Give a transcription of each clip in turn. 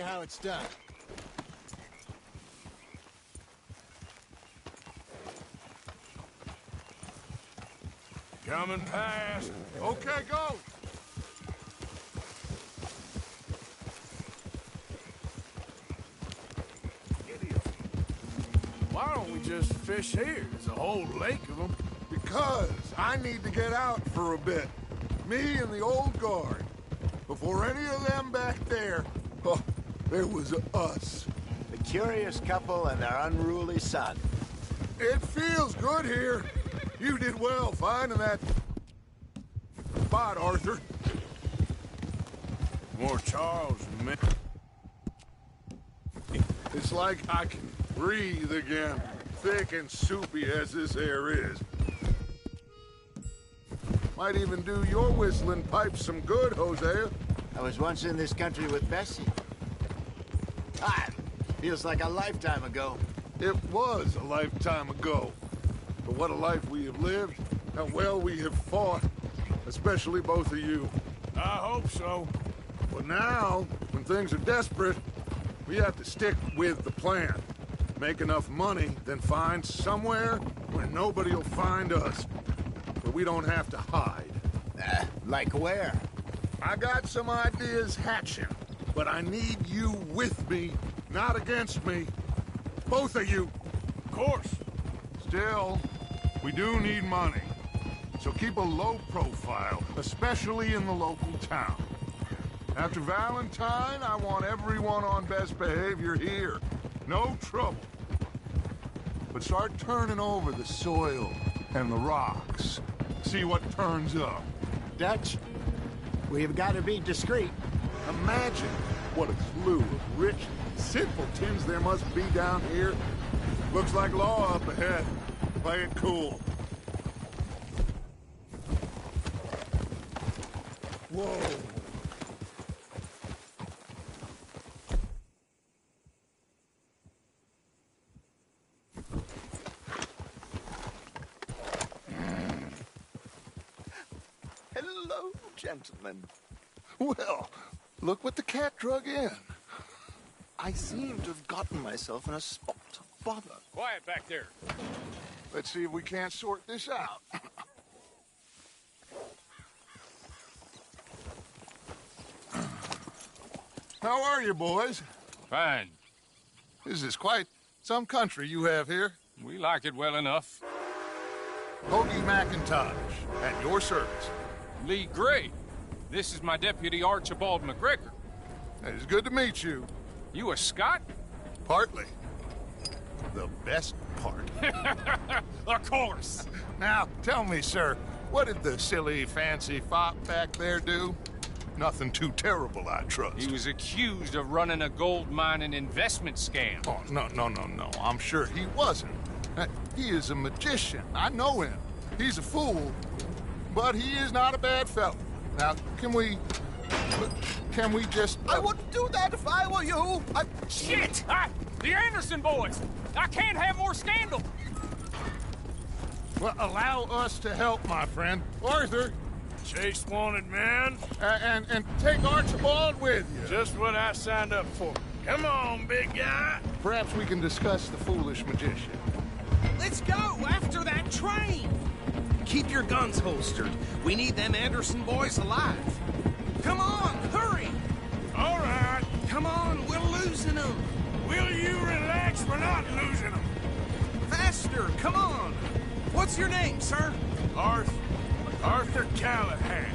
How it's done. Coming past. Okay, go. Idiot. Why don't we just fish here? There's a whole lake of them. Because I need to get out for a bit. Me and the old guard. Before any of them back there, oh, there was us. The curious couple and their unruly son. It feels good here. You did well finding that spot, Arthur. More Charles and me. It's like I can breathe again, thick and soupy as this air is. Might even do your whistling pipes some good, Hosea. I was once in this country with Bessie. Ah, feels like a lifetime ago. It was a lifetime ago. But what a life we have lived, how well we have fought, especially both of you. I hope so. But now, when things are desperate, we have to stick with the plan. Make enough money, then find somewhere where nobody will find us. Where we don't have to hide. Like where? I got some ideas hatching, but I need you with me, not against me. Both of you. Of course. Still, we do need money. So keep a low profile, especially in the local town. After Valentine, I want everyone on best behavior here. No trouble. But start turning over the soil and the rocks. See what turns up. Dutch, we've got to be discreet. Imagine what a slew of rich simpletons there must be down here. Looks like law up ahead. Play it cool. Whoa. Hello, gentlemen. Well, look what the cat drug in. I seem to have gotten myself in a spot of bother. Quiet back there. Let's see if we can't sort this out. How are you, boys? Fine. This is quite some country you have here. We like it well enough. Hoagie McIntosh, at your service. Lee Gray. This is my deputy Archibald McGregor. It's good to meet you. You a Scot? Partly. The best part. Of course. Now, tell me, sir, what did the silly, fancy fop back there do? Nothing too terrible, I trust. He was accused of running a gold mining investment scam. Oh, no. I'm sure he wasn't. He is a magician. I know him. He's a fool, but he is not a bad fellow. Now, can we just... I wouldn't do that if I were you. Shit! The Anderson boys! I can't have more scandal! Well, allow us to help, my friend. Arthur! Chase wanted man. And take Archibald with you. Just what I signed up for. Come on, big guy. Perhaps we can discuss the foolish magician. Let's go after that train. Keep your guns holstered. We need them Anderson boys alive. Come on, hurry. All right. Come on, we're losing them. Will you relax? We're not losing them. Faster, come on. What's your name, sir? Arthur Callahan.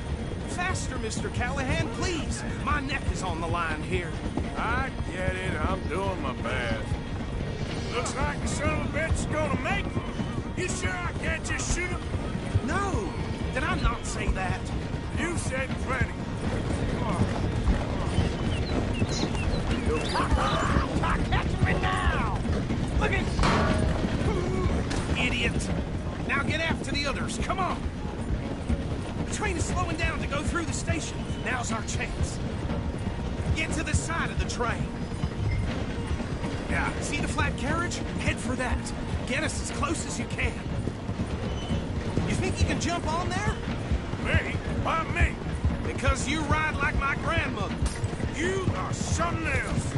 Faster, Mr. Callahan, please. My neck is on the line here. I get it. I'm doing my best. Looks like the son of a bitch is gonna make it. You sure I can't just shoot him? No, did I not say that? You said plenty. Catch me now! Look at... Idiot! Now get after the others, come on! The train is slowing down to go through the station. Now's our chance. Get to the side of the train. Yeah, see the flat carriage? Head for that. Get us as close as you can. You think you can jump on there? Me? Why me? Because you ride like my grandmother. You are something else.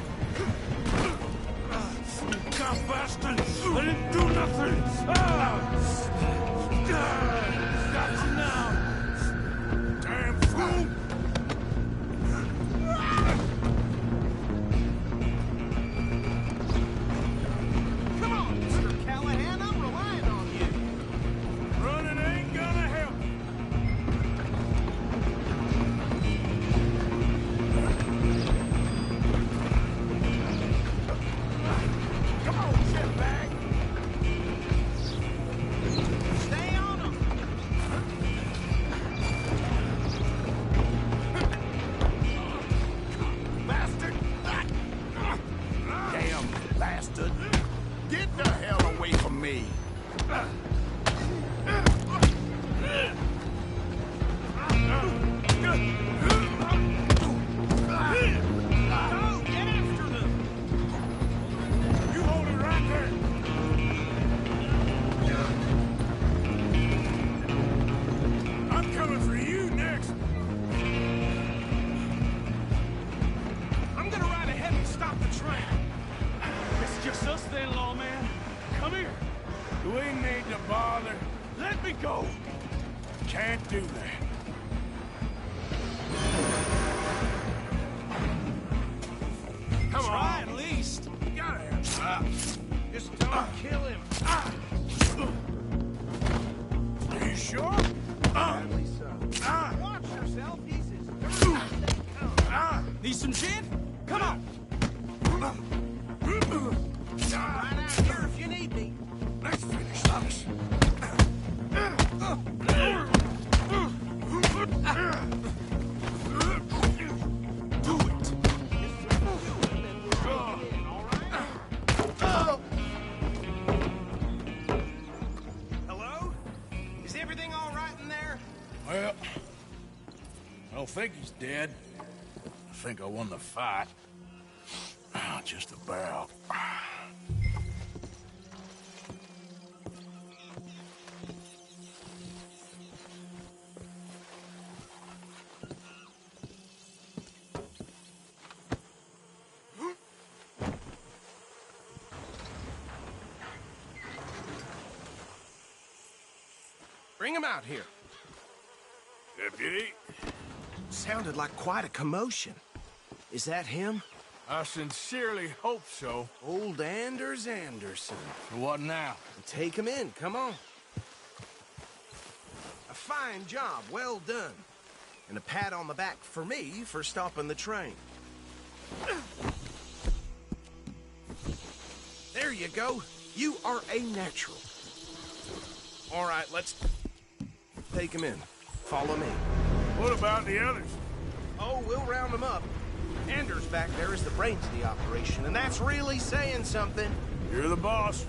You cop bastard! I didn't do nothing! Got you now! Damn fool! Come on, Mr. Callahan, I'm relying on you. Running ain't gonna help. Come on, shitbag! Stay on him. Bastard! Damn bastard! Get the hell away from me! Go, get after them. You hold it right there! I'm coming for you next! I'm gonna ride ahead and stop the train. It's just us then, lawman. Come here. Do we need to bother? Let me go. Can't do that. Come Try on. at least. You gotta have. Just don't kill him. Are you sure? Sadly so. Watch yourself, Need some gin? Come on. Right out here if you need me. Let's finish this. Do it. Hello? Is everything all right in there? Well, I don't think he's dead. I think I won the fight. Just about. Bring him out here. Deputy, Sounded like quite a commotion. Is that him? I sincerely hope so. Old Anders Anderson. What now? Take him in, come on. A fine job, well done. And a pat on the back for me for stopping the train. There you go. You are a natural. All right, let's take him in. Follow me. What about the others? Oh, we'll round them up. Anders back there is the brains of the operation, and that's really saying something. You're the boss.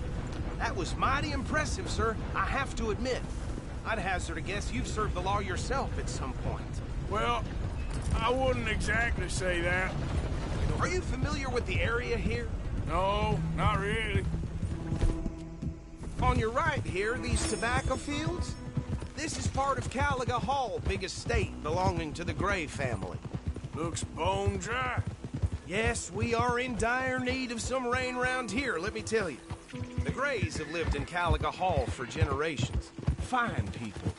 That was mighty impressive, sir. I have to admit. I'd hazard a guess you've served the law yourself at some point. Well, I wouldn't exactly say that. Are you familiar with the area here? No, not really. On your right here, these tobacco fields? This is part of Caliga Hall, big estate belonging to the Gray family. Looks bone dry. Yes, we are in dire need of some rain round here, let me tell you. The Grays have lived in Caliga Hall for generations. Fine people.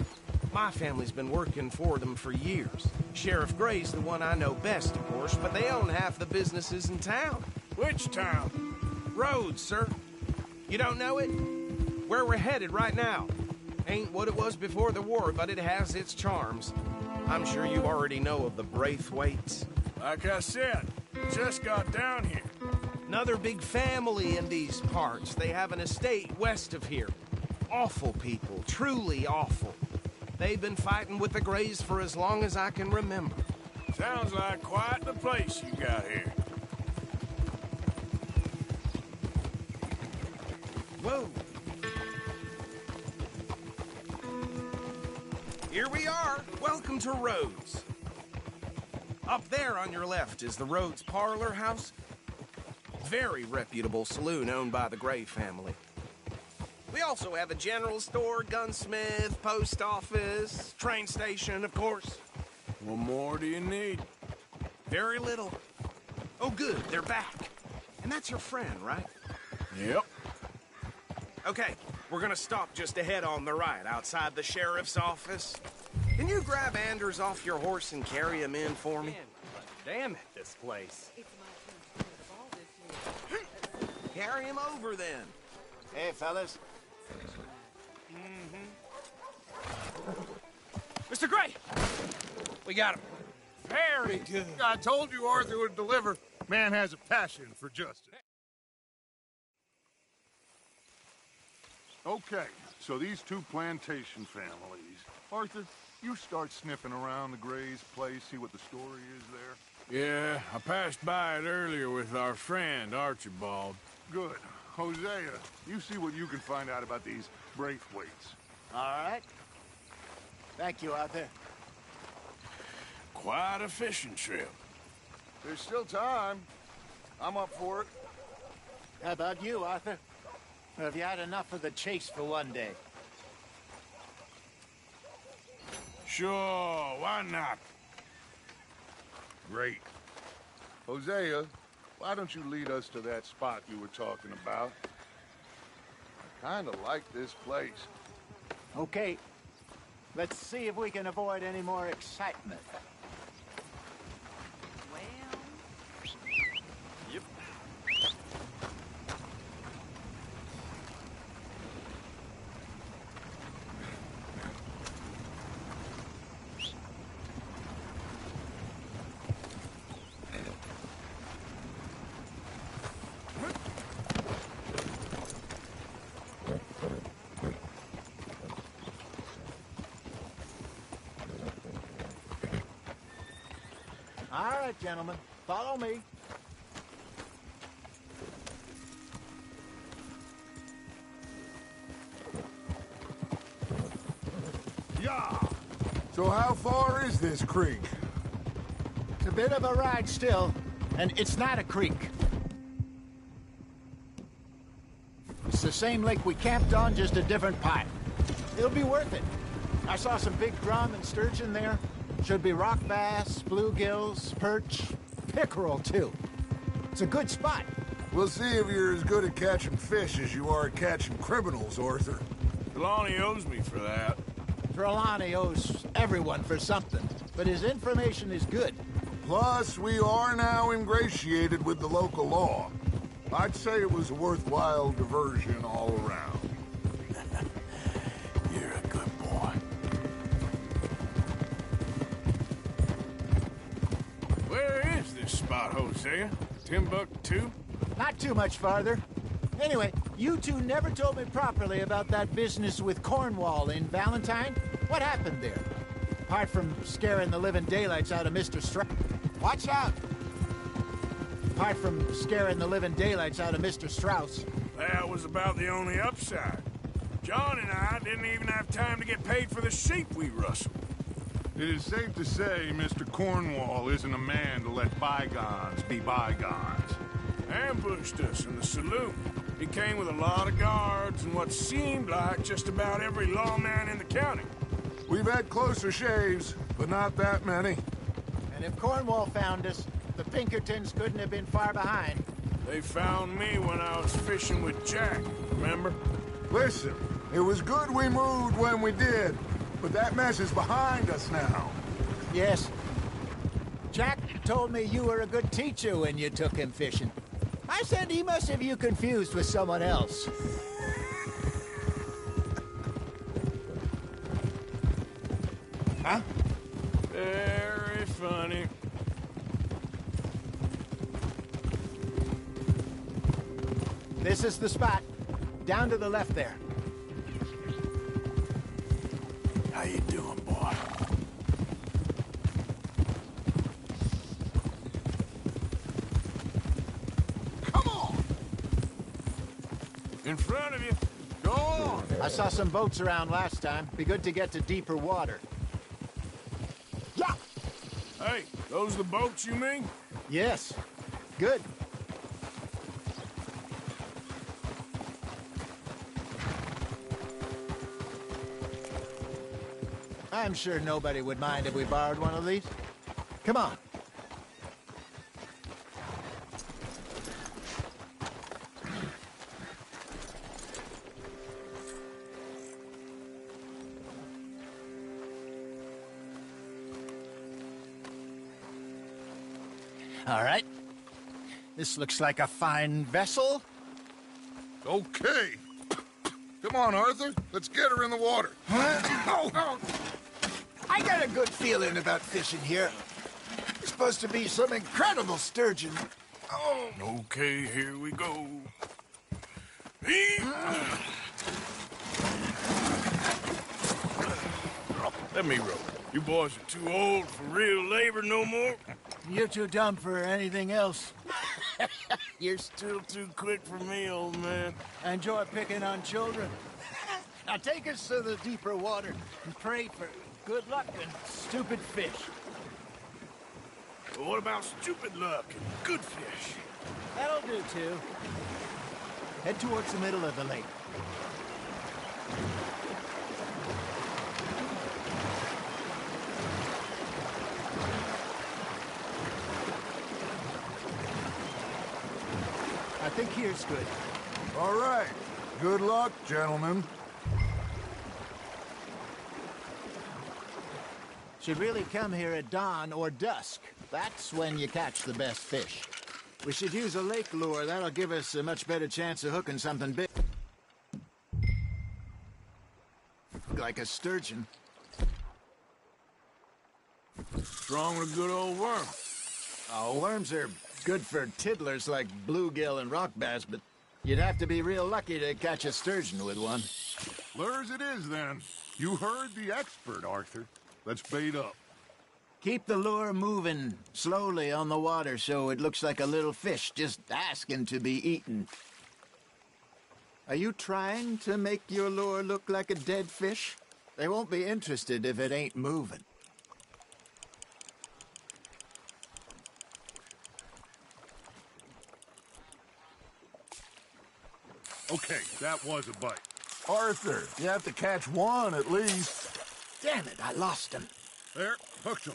My family's been working for them for years. Sheriff Gray's the one I know best, of course, but they own half the businesses in town. Which town? Rhodes, sir. You don't know it? Where we're headed right now. Ain't what it was before the war, but it has its charms. I'm sure you already know of the Braithwaites. Like I said, just got down here. Another big family in these parts. They have an estate west of here. Awful people, truly awful. They've been fighting with the Grays for as long as I can remember. Sounds like quite the place you got here. Whoa. Here we are. Welcome to Rhodes. Up there on your left is the Rhodes Parlor House. Very reputable saloon owned by the Gray family. We also have a general store, gunsmith, post office, train station, of course. What more do you need? Very little. Oh, good, they're back. And that's your friend, right? Yep. Okay, we're gonna stop just ahead on the right, outside the sheriff's office. Can you grab Anders off your horse and carry him in for me? Damn it, this place. Carry him over, then. Hey, fellas. Mr. Gray! We got him. Very good. I told you Arthur would deliver. Man has a passion for justice. Okay, so these two plantation families. Arthur, you start sniffing around the Gray's place, see what the story is there. Yeah, I passed by it earlier with our friend, Archibald. Good. Hosea, you see what you can find out about these Braithwaites. All right. Thank you, Arthur. Quite a fishing trip. There's still time. I'm up for it. How about you, Arthur? Or have you had enough of the chase for one day? Sure, why not? Great. Hosea, why don't you lead us to that spot you were talking about? I kinda like this place. Okay. Let's see if we can avoid any more excitement. Yep. All right, gentlemen. Follow me. Yeah! So how far is this creek? It's a bit of a ride still, and it's not a creek. It's the same lake we camped on, just a different pipe. It'll be worth it. I saw some big drum and sturgeon there. Should be rock bass, bluegills, perch, pickerel, too. It's a good spot. We'll see if you're as good at catching fish as you are at catching criminals, Arthur. Trelawney owes me for that. Trelawney owes everyone for something, but his information is good. Plus, we are now ingratiated with the local law. I'd say it was a worthwhile diversion all around. You're a good boy. Where is this spot, Hosea? Timbuktu? Not too much farther. Anyway, you two never told me properly about that business with Cornwall in Valentine. What happened there? Apart from scaring the living daylights out of Mr. Strauss. Watch out! Apart from scaring the living daylights out of Mr. Strauss. That was about the only upside. John and I didn't even have time to get paid for the sheep we rustled. It is safe to say Mr. Cornwall isn't a man to let bygones be bygones. Ambushed us in the saloon. He came with a lot of guards and what seemed like just about every lawman in the county. We've had closer shaves, but not that many. And if Cornwall found us, the Pinkertons couldn't have been far behind. They found me when I was fishing with Jack, remember? Listen, it was good we moved when we did, but that mess is behind us now. Yes. Jack told me you were a good teacher when you took him fishing. I said he must have you confused with someone else. Huh? Very funny. This is the spot. Down to the left there. How you doing, boy? Come on! In front of you. Go on. I saw some boats around last time. Be good to get to deeper water. Yeah! Hey, those the boats you mean? Yes. Good. I'm sure nobody would mind if we borrowed one of these. Come on. All right. This looks like a fine vessel. Okay. Come on, Arthur. Let's get her in the water. Oh. I got a good feeling about fishing here. It's supposed to be some incredible sturgeon. Oh. Okay, here we go. Let me row. You boys are too old for real labor no more. You're too dumb for anything else. You're still too quick for me, old man. I enjoy picking on children. Now take us to the deeper water and pray for good luck and stupid fish. But what about stupid luck and good fish? That'll do, too. Head towards the middle of the lake. I think here's good. All right. Good luck, gentlemen. Should really come here at dawn or dusk. That's when you catch the best fish. We should use a lake lure. That'll give us a much better chance of hooking something big. Like a sturgeon. Strong with a good old worm. Oh, worms are good for tiddlers like bluegill and rock bass, but you'd have to be real lucky to catch a sturgeon with one. Lures it is, then. You heard the expert, Arthur. Let's bait up. Keep the lure moving slowly on the water so it looks like a little fish just asking to be eaten. Are you trying to make your lure look like a dead fish? They won't be interested if it ain't moving. Okay, that was a bite. Arthur, you have to catch one at least. Damn it, I lost him. There, hooked him.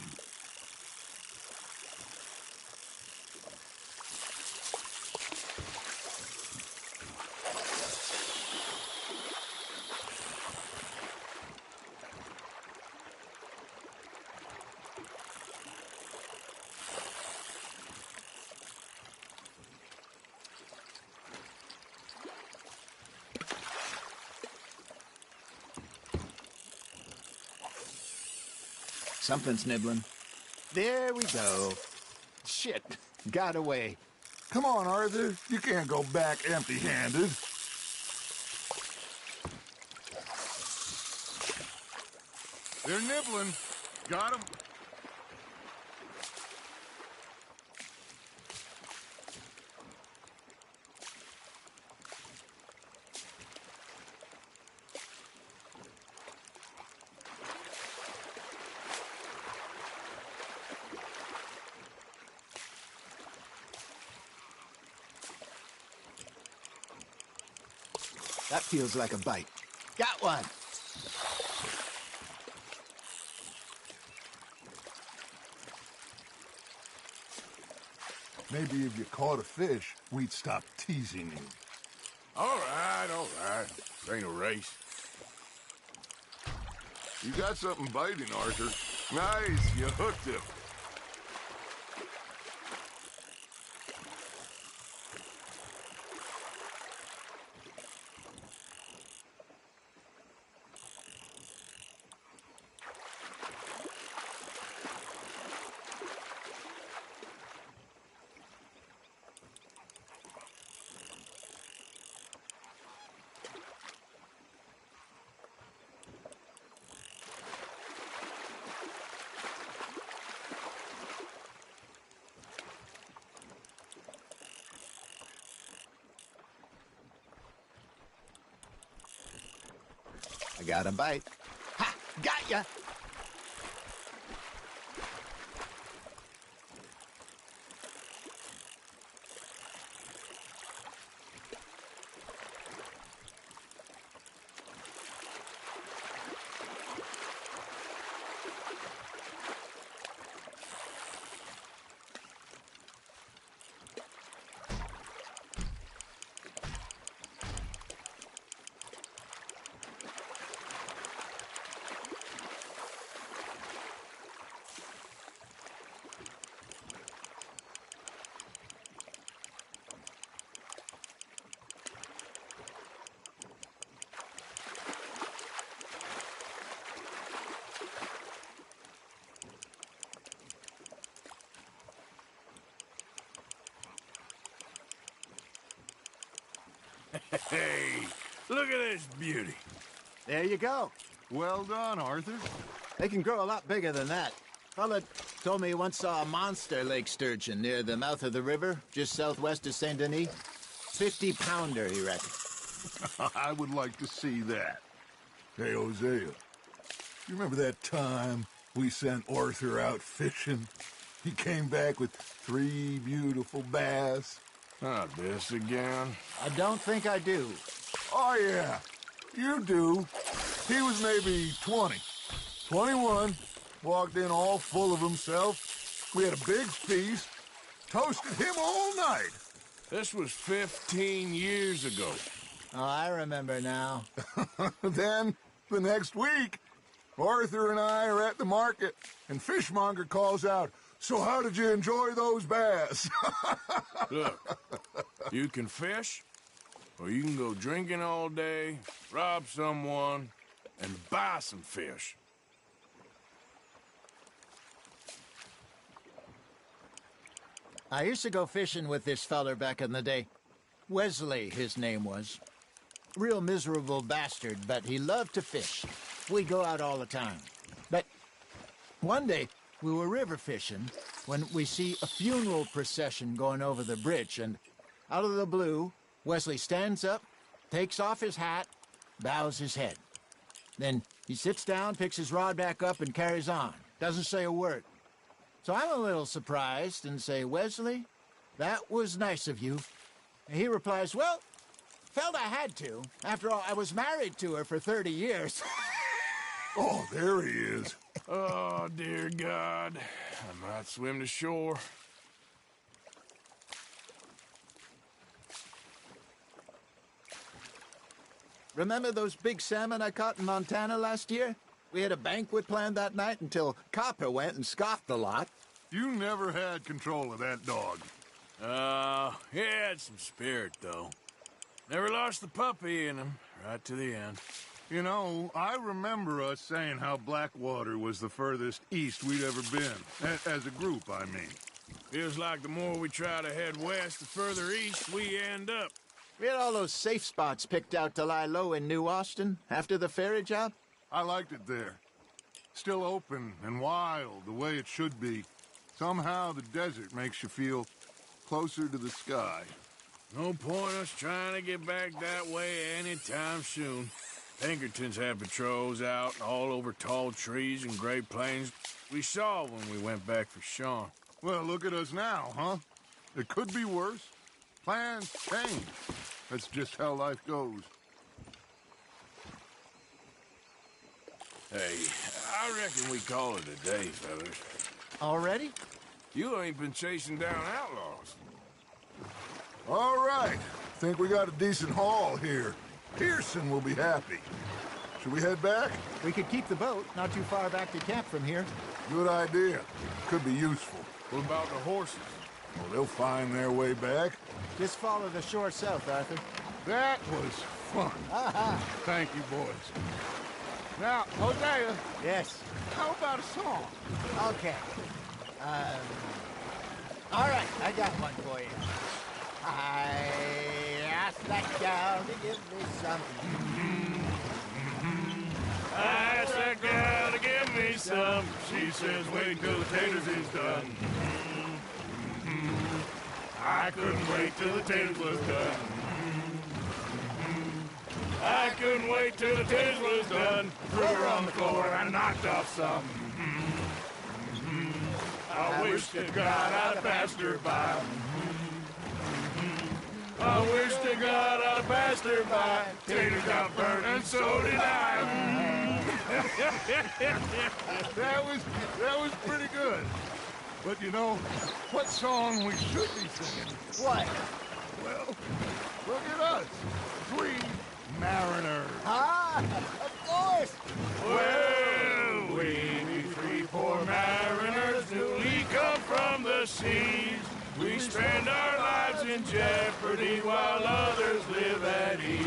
Something's nibbling. There we go. Shit, got away. Come on, Arthur. You can't go back empty-handed. They're nibbling. Got him. That feels like a bite. Got one. Maybe if you caught a fish, we'd stop teasing you. All right, all right. This ain't a race. You got something biting, Arthur. Nice, you hooked him. I got a bite. Ha! Got ya! Hey, look at this beauty. There you go. Well done, Arthur. They can grow a lot bigger than that. Fella told me he once saw a monster lake sturgeon near the mouth of the river, just southwest of Saint Denis. 50-pounder, he reckoned. I would like to see that. Hey, Hosea, you remember that time we sent Arthur out fishing? He came back with 3 beautiful bass. Not this again. I don't think I do. Oh, yeah, you do. He was maybe 20, 21, walked in all full of himself. We had a big feast, toasted him all night. This was 15 years ago. Oh, I remember now. Then, the next week, Arthur and I are at the market, and Fishmonger calls out, "So how did you enjoy those bass?" Look, you can fish, or you can go drinking all day, rob someone, and buy some fish. I used to go fishing with this feller back in the day. Wesley, his name was. Real miserable bastard, but he loved to fish. We'd go out all the time. But one day, we were river fishing when we see a funeral procession going over the bridge, and out of the blue, Wesley stands up, takes off his hat, bows his head. Then he sits down, picks his rod back up, and carries on. Doesn't say a word. So I'm a little surprised and say, "Wesley, that was nice of you." And he replies, "Well, felt I had to. After all, I was married to her for 30 years. Oh, there he is. Oh, dear God. I might swim to shore. Remember those big salmon I caught in Montana last year? We had a banquet planned that night until Copper went and scoffed the lot. You never had control of that dog. He had some spirit, though. Never lost the puppy in him, right to the end. You know, I remember us saying how Blackwater was the furthest east we'd ever been. As a group, I mean. Feels like the more we try to head west, the further east we end up. We had all those safe spots picked out to lie low in New Austin after the ferry job. I liked it there. Still open and wild, the way it should be. Somehow the desert makes you feel closer to the sky. No point us trying to get back that way anytime soon. Pinkertons had patrols out all over tall trees and Great Plains. We saw when we went back for Sean. Well, look at us now, huh? It could be worse. Plans change. That's just how life goes. Hey, I reckon we call it a day, fellas. Already? You ain't been chasing down outlaws. All right. Think we got a decent haul here. Pearson will be happy. Should we head back? We could keep the boat not too far back to camp from here. Good idea. Could be useful. What about the horses? Well, they'll find their way back. Just follow the shore south, Arthur. That was fun. Thank you, boys. Now, Hosea, Yes. how about a song? Okay. All right, I got one for you. I asked that gal to give me something. I asked that gal to give me some. She says, wait till the taters is done. I couldn't wait till the taters was done. I couldn't wait till the taters was done. Threw her on the floor and knocked off some. I wish to God I'd passed her by. I wish to God I'd passed her by. Taters got burnt and so did I. That was pretty good. But you know, what song we should be singing? What? Well, look at us. 3 mariners. Ah, of course. Well, we 3 poor mariners newly come from the seas. We spend our lives in jeopardy while others live at ease.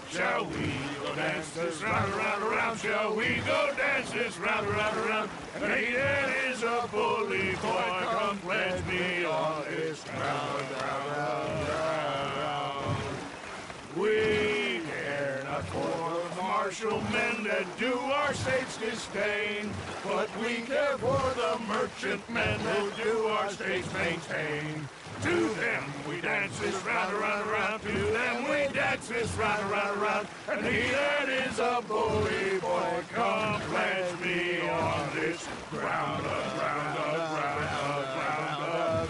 Shall we go dance this round, around, around? Shall we go dance this round, around, around? Hayden is a bully boy, come pledge me on this round, round, round, round. commercial men that do our states disdain. But we care for the merchantmen who do our states maintain. To them we dance this round, around, around. To them we dance this round, around, around. And he that is a bully boy, come pledge me on this ground, ground, ground, ground, ground,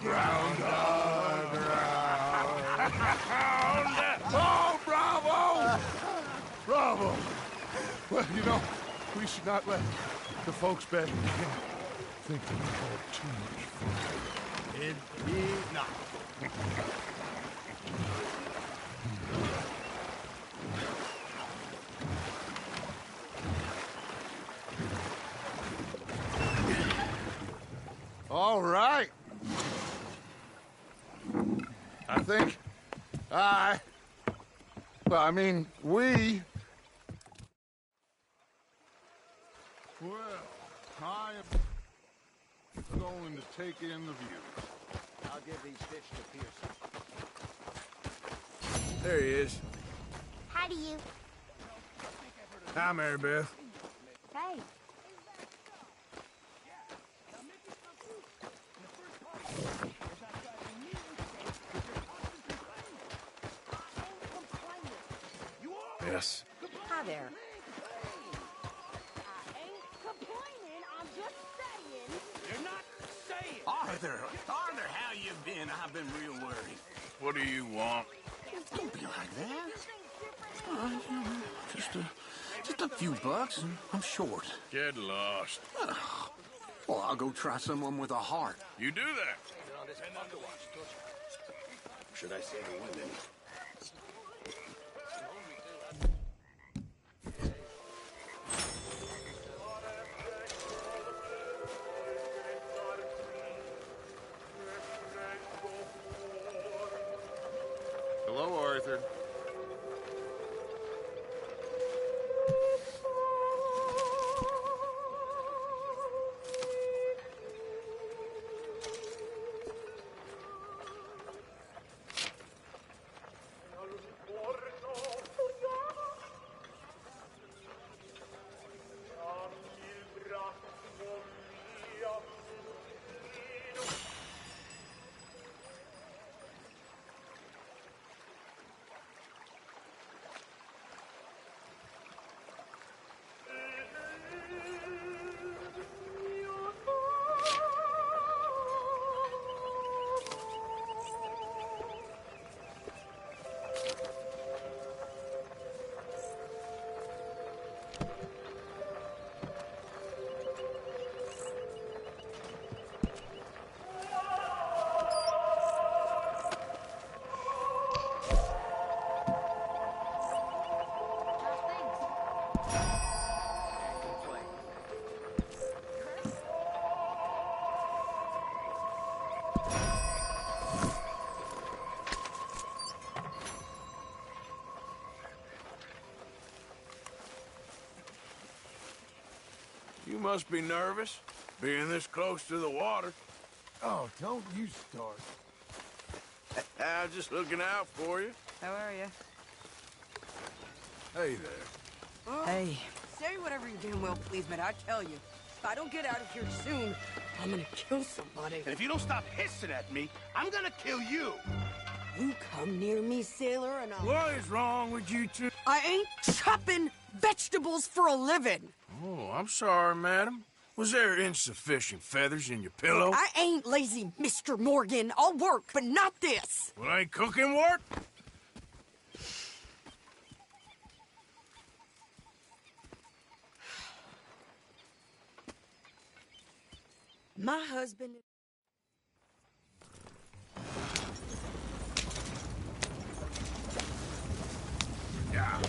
ground, ground. Oh, bravo! Bravo! Well, you know, we should not let the folks back in the camp think that we've had too much fun. Indeed not. All right. I think we... Well, I am going to take in the view. I'll give these fish to Pearson. There he is. How do you? Hi, Mary Beth. Hey. Yes. Hi there. You're not saying. Arthur, how you been? I've been real worried. What do you want? Don't be like that. Just a few bucks, and I'm short. Get lost. Well, I'll go try someone with a heart. You do that. Should I say the women? Hello, Arthur. You must be nervous, being this close to the water. Oh, don't you start. I was just looking out for you. How are you? Hey there. Hey. Say whatever you damn well please, man. I tell you, if I don't get out of here soon, I'm gonna kill somebody. And if you don't stop hissing at me, I'm gonna kill you. You come near me, sailor, and I'll... What is wrong with you two? I ain't chopping vegetables for a living. Oh, I'm sorry, madam. Was there insufficient feathers in your pillow? I ain't lazy, Mr. Morgan. I'll work, but not this. Well, ain't cooking work? My husband... Yeah.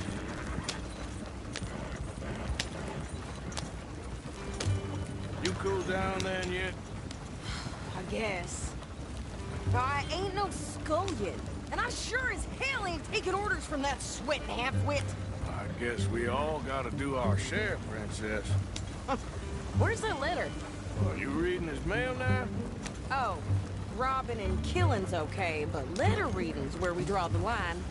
You cool down then yet? I guess. I ain't no scullion, and I sure as hell ain't taking orders from that sweating half-wit. I guess we all gotta do our share, Princess. Where's that letter? Are you reading his mail now? Oh, robbing and killing's okay, but letter reading's where we draw the line.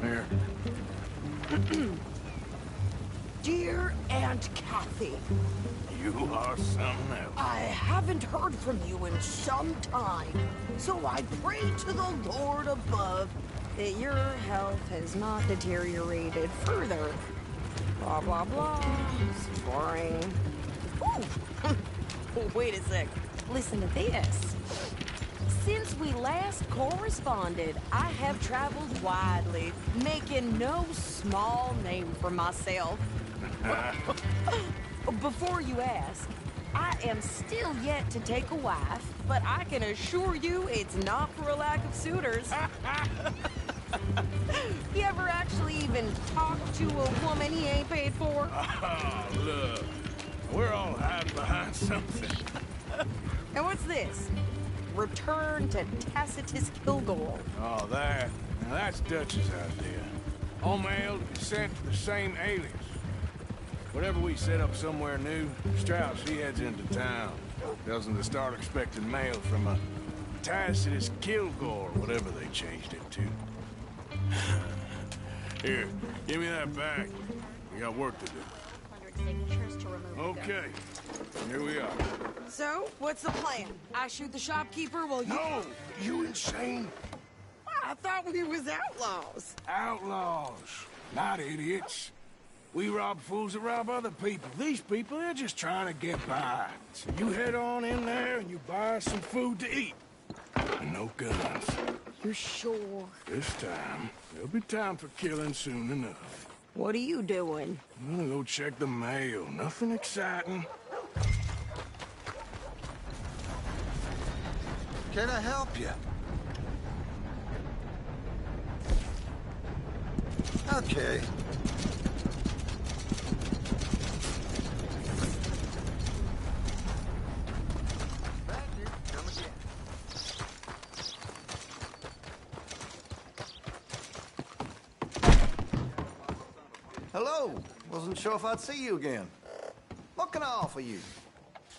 Here. Dear Aunt Kathy, You are something else. I haven't heard from you in some time, so I pray to the Lord above that your health has not deteriorated further. Blah, blah, blah. It's boring. Ooh. Wait a sec. Listen to this. Since we last corresponded, I have traveled widely, making no small name for myself. Before you ask, I am still yet to take a wife, but I can assure you it's not for a lack of suitors. You ever actually even talked to a woman he ain't paid for? Oh, look. We're all hiding behind something. And what's this? Return to Tacitus Kilgore. Oh, that. Now that's Dutch's idea. All mail to be sent to the same alias. Whenever we set up somewhere new, Strauss, he heads into town. Tells them to start expecting mail from a Tacitus Kilgore, whatever they changed it to. Here, give me that back. We got work to do. 100 signatures to remove. Okay, here we are. So, what's the plan? I shoot the shopkeeper while you... No! You insane? I thought we was outlaws. Outlaws, not idiots. We rob fools that rob other people. These people, they're just trying to get by. So you head on in there and you buy some food to eat. And no guns. You're sure? This time, there'll be time for killing soon enough. What are you doing? I'm gonna go check the mail. Nothing exciting. Can I help you? Okay. Hello. Wasn't sure if I'd see you again. What can I offer you?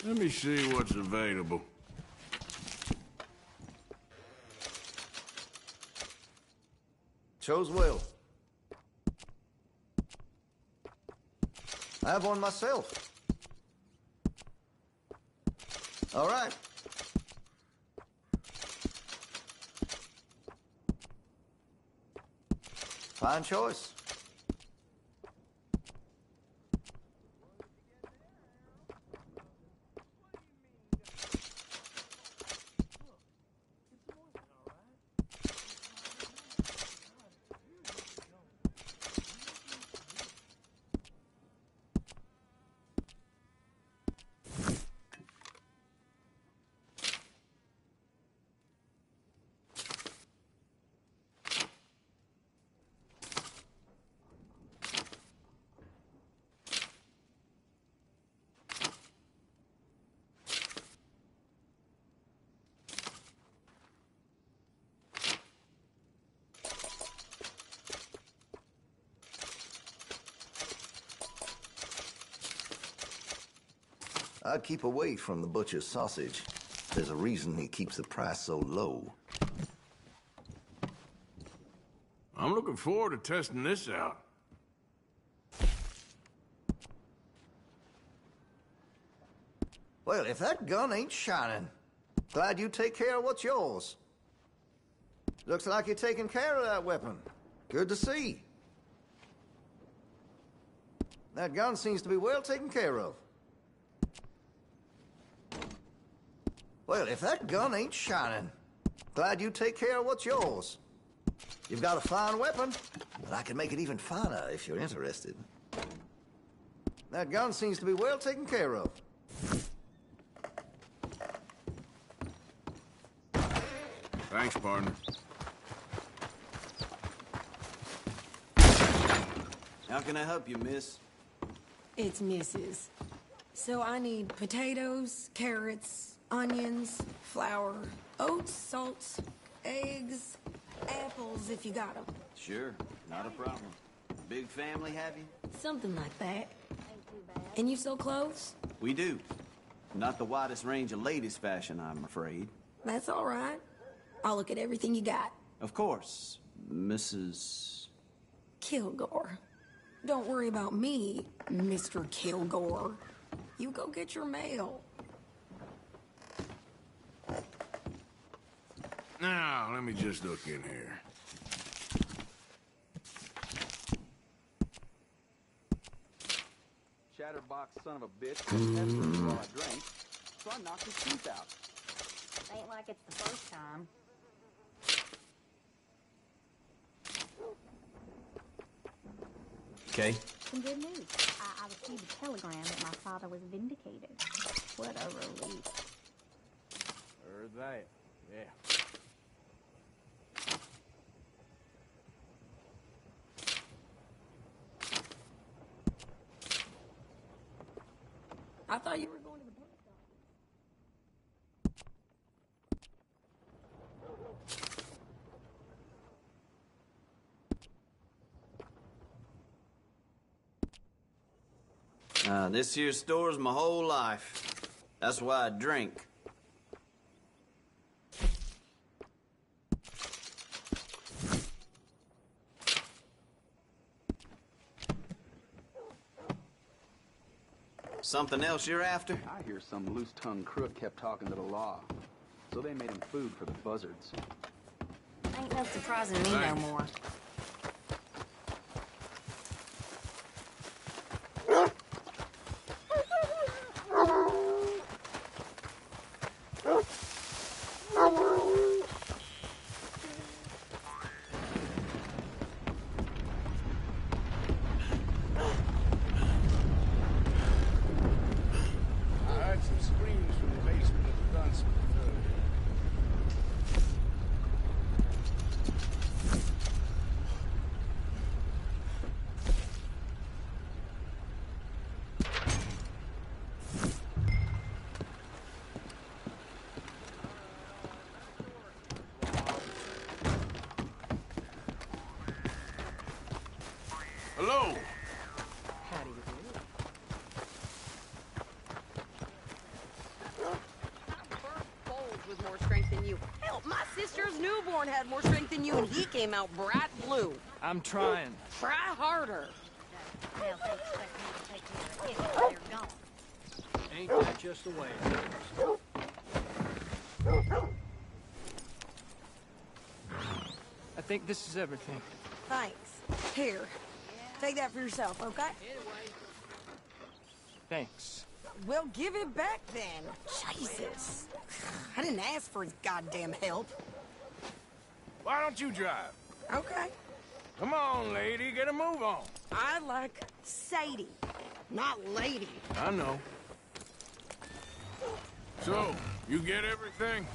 Let me see what's available. Chose well. I have one myself. All right. Fine choice. I'd keep away from the butcher's sausage. There's a reason he keeps the price so low. I'm looking forward to testing this out. Well, if that gun ain't shining, glad you take care of what's yours. Looks like you're taking care of that weapon. Good to see. That gun seems to be well taken care of. Well, if that gun ain't shining, glad you take care of what's yours. You've got a fine weapon, but I can make it even finer if you're interested. That gun seems to be well taken care of. Thanks, partner. How can I help you, miss? It's Mrs. So I need potatoes, carrots, onions, flour, oats, salts, eggs, apples if you got them. Sure, not a problem. Big family, have you? Something like that. And you sell clothes? We do. Not the widest range of ladies' fashion, I'm afraid. That's all right. I'll look at everything you got. Of course, Mrs. Kilgore. Don't worry about me, Mr. Kilgore. You go get your mail. Now, let me just look in here. Chatterbox son of a bitch kept pestering me while I drank, so I knocked his teeth out. Ain't like it's the first time. Okay. Some good news. I received a telegram that my father was vindicated. What a relief. Heard that. Yeah. I thought you were going to the post office. This here store's my whole life. That's why I drink. Something else you're after? I hear some loose-tongued crook kept talking to the law, so they made him food for the buzzards. Ain't no surprising me no more. Hello? How do you do? My first bulge was more strength than you. Hell, my sister's newborn had more strength than you, and he came out bright blue. I'm trying. Try harder. Now they expect me to take care of it while you're gone. Ain't that just the way it is? I think this is everything. Thanks. Here. Take that for yourself, okay? Thanks. Well, give it back then. Jesus. I didn't ask for his goddamn help. Why don't you drive? Okay. Come on, lady, get a move on. I like Sadie, not lady. I know. So, you get everything?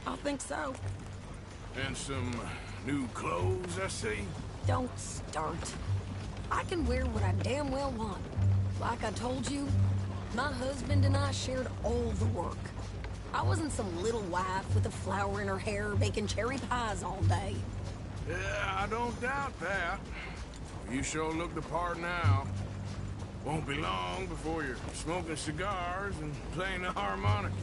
I think so. And some new clothes, I see? Don't start. I can wear what I damn well want. Like I told you, my husband and I shared all the work. I wasn't some little wife with a flower in her hair baking cherry pies all day. Yeah, I don't doubt that. You sure look the part now. Won't be long before you're smoking cigars and playing the harmonica.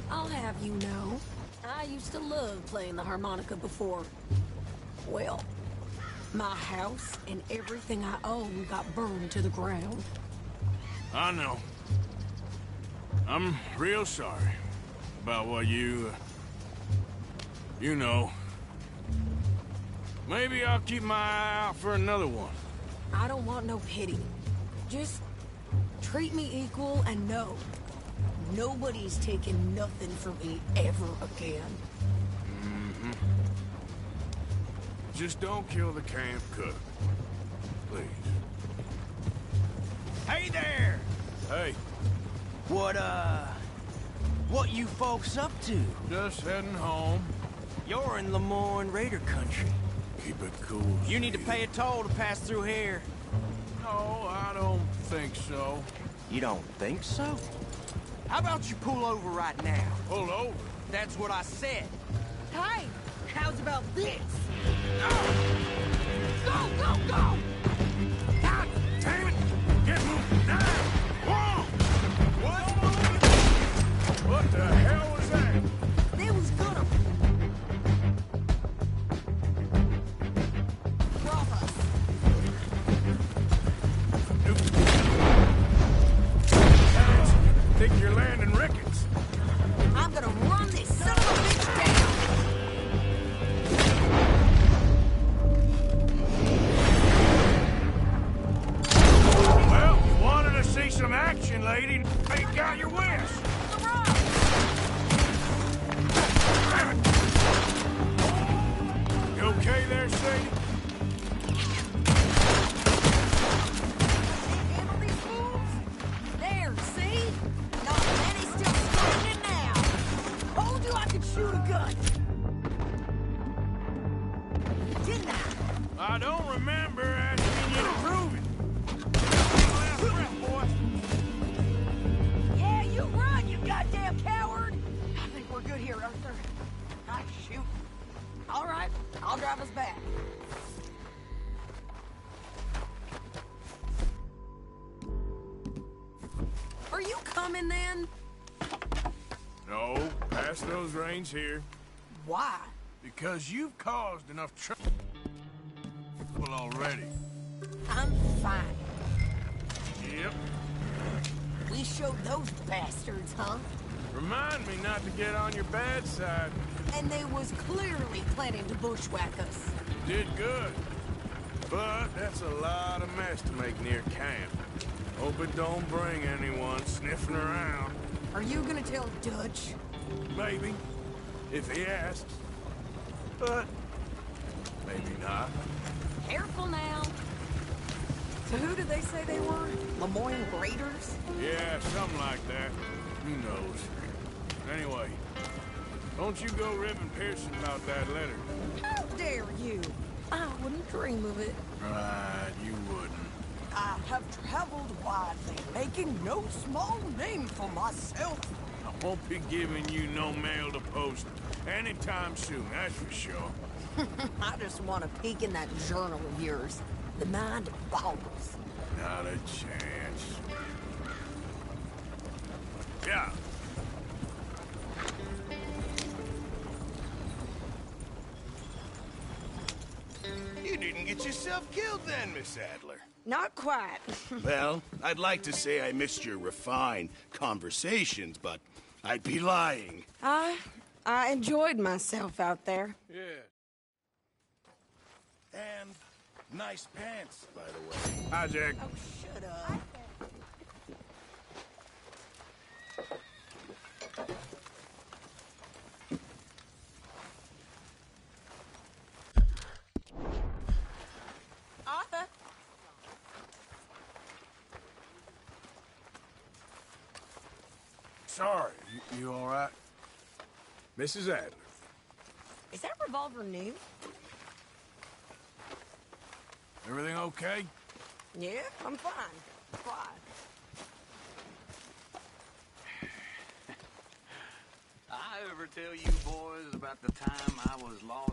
I'll have you know, I used to love playing the harmonica before. Well, my house and everything I own got burned to the ground. I know. I'm real sorry about what you know. Maybe I'll keep my eye out for another one. I don't want no pity. Just treat me equal and know nobody's taking nothing from me ever again. Mm-hmm. Just don't kill the camp cook. Please. Hey there! Hey, What you folks up to? just heading home. You're in Lemoyne Raider country. Keep it cool. You need to pay a toll to pass through here. No, I don't think so. You don't think so? How about you pull over right now? Pull over. That's what I said. Hey, how's about this? Go, go, go! God damn it! Get moving now! Whoa! What the hell was that? They was gonna rob us. I don't remember asking you to prove it. Last breath, boy. Yeah, you run, you goddamn coward! I think we're good here, Arthur. Ah, shoot. All right, I'll drive us back. Are you coming then? No, past those reins here. Why? Because you've caused enough trouble already. I'm fine. Yep. We showed those bastards, huh? Remind me not to get on your bad side. And they was clearly planning to bushwhack us. Did good. But that's a lot of mess to make near camp. Hope it don't bring anyone sniffing around. Are you gonna tell Dutch? Maybe. If he asks. But maybe not. Careful now. So who did they say they were? Lemoyne Raiders? Yeah, something like that. Who knows? Anyway, don't you go ribbing Pearson about that letter. How dare you? I wouldn't dream of it. Right, you wouldn't. I have traveled widely, making no small name for myself. I won't be giving you no mail to post anytime soon, that's for sure. I just want to peek in that journal of yours. The mind boggles. Not a chance. Yeah. You didn't get yourself killed then, Miss Adler. Not quite. Well, I'd like to say I missed your refined conversations, but I'd be lying. I enjoyed myself out there. Yeah. And nice pants, by the way. Hi, Jack. Oh, shut up. Arthur? Sorry, you all right? Mrs. Adler. Is that revolver new? Everything okay? Yeah, I'm fine. Fine. I ever tell you boys about the time I was lost